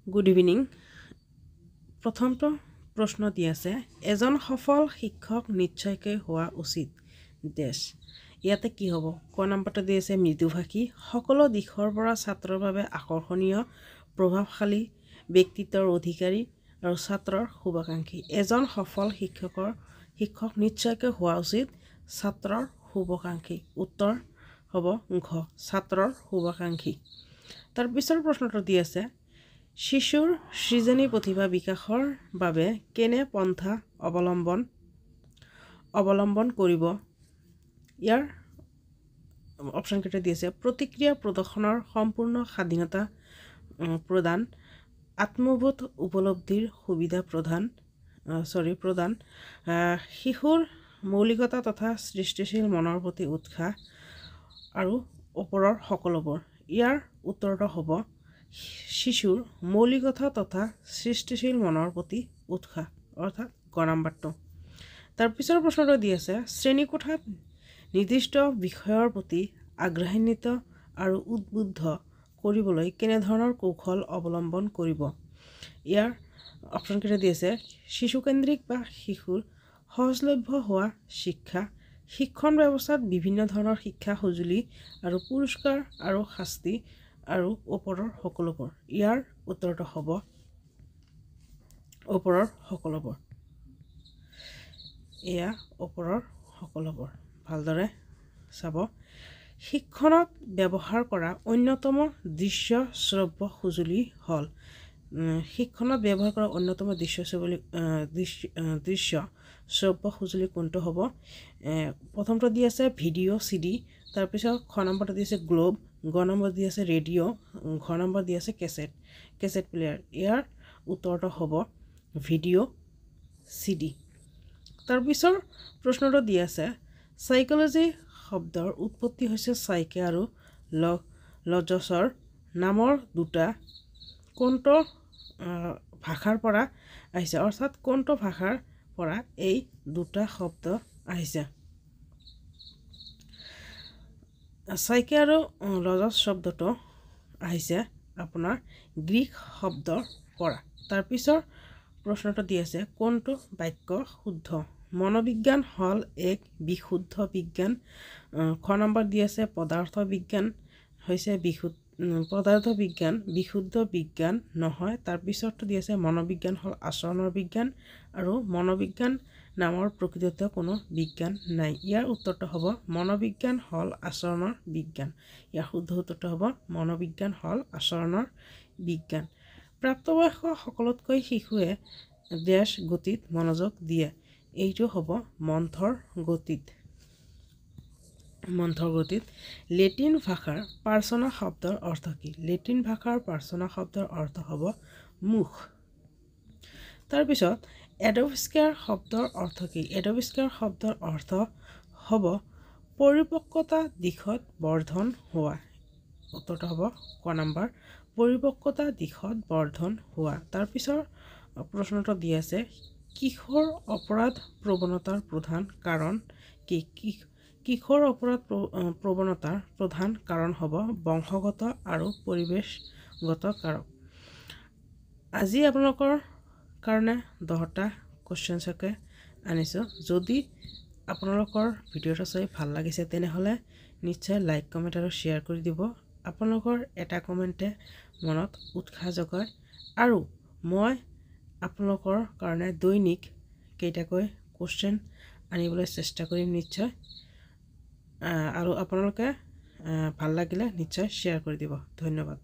good evening প্ৰথমটো প্ৰশ্ন দি আছে এজন সফল শিক্ষক নিশ্চয়কৈ হোৱা উচিত দেশ ইয়াতে কি হ'ব ক নম্বৰটো দি আছে মৃদুভাষী সকলো দিশৰ পৰা ছাত্ৰৰ বাবে আকৰ্ষণীয় প্ৰভাৱশালী ব্যক্তিত্বৰ অধিকাৰী আৰু ছাত্ৰৰ শুভাকাংক্ষী এজন সফল শিক্ষক নিশ্চয়কৈ হোৱা উচিত ছাত্ৰৰ শুভাকাংক্ষী উত্তৰ হ'ব ঘ ছাত্ৰৰ শুভাকাংক্ষী তাৰ পিছৰ প্ৰশ্নটো দি আছে শিশুৰ সৃজনী প্ৰতিভা বিকাশৰ বাবে কেনে পন্থা অৱলম্বন কৰিব ইয়াৰ অপশ্যন কেইটা দি আছে প্ৰতিক্ৰিয়া প্ৰদৰ্শনৰ সম্পূৰ্ণ স্বাধীনতা প্ৰদান আত্মবোধ উপলব্ধিৰ সুবিধা প্ৰদান শিশুৰ মৌলিকতা তথা সৃষ্টিশীল মনৰ প্ৰতি উৎসাহ আৰু ওপৰৰ সকলোবোৰ ইয়াৰ উত্তৰটো হ'ব শিশুৰ মৌলিকতা তথা সৃষ্টিশীল মনৰ প্ৰতি উৎসাহ অৰ্থাৎ গ নম্বৰটো তাৰ পিছৰ প্ৰশ্নটো দি আছে শ্ৰেণীকোঠাত নিৰ্দিষ্ট বিষয়ৰ প্ৰতি আগ্ৰহান্বিত আৰু উদ্বুদ্ধ কৰিবলৈ কেনেধৰণৰ কৌশল অৱলম্বন কৰিব ইয়াৰ অপশ্যন কেইটা দি আছে শিশুকেন্দ্ৰিক বা শিশুৰ সহজলভ্য হোৱা শিক্ষণ ব্যৱস্থাত বিভিন্ন ধৰণৰ শিক্ষা সঁজুলি আৰু পুৰস্কাৰ আৰু শাস্তি আৰু ওপৰৰ সকলোবোৰ ইয়াৰ উত্তৰটো হ'ব ওপৰৰ সকলোবোৰ এয়া ওপৰৰ সকলোবোৰ ভালদৰে চাব শিক্ষণত ব্যৱহাৰ কৰা অন্যতম দৃশ্য শ্ৰব্য সঁজুলি হ'ল শিক্ষণত ব্যৱহাৰ কৰা অন্যতম দৃশ্য শ্ৰব্য সঁজুলি কোনটো হ'ব প্ৰথমটো দি আছে ভিডিঅ' CD তাৰপিছত খ নম্বৰটো দি আছে গ্লোব গ নম্বৰ দি আছে ৰেডিঅ' ঘ নম্বৰ দি আছে কেছেট প্লেয়াৰ ইয়াৰ উত্তৰটো হ'ব ভিডিঅ' CD তাৰপিছৰ প্ৰশ্নটো দি আছে চাইক'লজি শব্দৰ উৎপত্তি হৈছে চাইকে আৰু লজছৰ নামৰ দুটা কোনটো ভাষাৰ পৰা আহিছে অৰ্থাৎ কোনটো ভাষাৰ পৰা এই দুটা শব্দ আহিছে চাইকে আৰু লজছ শব্দটো আহিছে আপোনাৰ গ্ৰীক শব্দৰ পৰা তাৰপিছৰ প্ৰশ্নটো দি আছে কোনটো বাক্য শুদ্ধ মনোবিজ্ঞান হ'ল এক বিশুদ্ধ বিজ্ঞান খ নম্বৰ দি আছে পদাৰ্থ বিজ্ঞান হৈছে বিশুদ্ধ বিজ্ঞান নহয় তাৰপিছতটো দি আছে মনোবিজ্ঞান হ'ল আচৰণৰ বিজ্ঞান আৰু মনোবিজ্ঞান নামৰ প্ৰকৃততে কোনো বিজ্ঞান নাই ইয়াৰ উত্তৰটো হ'ব মনোবিজ্ঞান হ'ল আচৰণৰ বিজ্ঞান ইয়াৰ শুদ্ধ উত্তৰটো হ'ব মনোবিজ্ঞান হ'ল আচৰণৰ বিজ্ঞান প্ৰাপ্তবয়স্ক সকলোতকৈ শিশুৱে ডেছ গতিত মনোযোগ দিয়ে এইটো হ'ব মন্থৰ গতিত লেটিন ভাষাৰ পাৰ্চনা শব্দৰ অৰ্থ কি লেটিন ভাষাৰ পাৰ্চনা শব্দৰ অৰ্থ হ'ব মুখ তাৰপিছত এডোস্কেয়াৰ শব্দৰ অৰ্থ কি এডোস্কেয়াৰ শব্দৰ অৰ্থ হ'ব পৰিপক্কতা দিশত বৰ্ধন হোৱা উত্তৰটো হ'ব ক নম্বৰ পৰিপক্কতা দিশত বৰ্ধন হোৱা তাৰপিছৰ প্ৰশ্নটো দি আছে কিশোৰ অপৰাধ প্ৰৱণতাৰ প্ৰধান কাৰণ কি কিশোৰ অপৰাধ প্ৰৱণতাৰ প্ৰধান কাৰণ হ'ব বংশগত আৰু পৰিৱেশগত কাৰক আজি আপোনালোকৰ কাৰণে 10টা কুৱেশ্যনছকে আনিছোঁ যদি আপোনালোকৰ ভিডিঅ'টো চাই ভাল লাগিছে তেনেহ'লে নিশ্চয় লাইক কমেণ্ট আৰু শ্বেয়াৰ কৰি দিব আপোনালোকৰ এটা কমেণ্টে মনত উৎসাহ যোগায় আৰু মই আপোনালোকৰ কাৰণে দৈনিক কেইটাকৈ কুৱেশ্যন আনিবলৈ চেষ্টা কৰিম নিশ্চয় আৰু আপোনালোকে ভাল লাগিলে নিশ্চয় শ্বেয়াৰ কৰি দিব ধন্যবাদ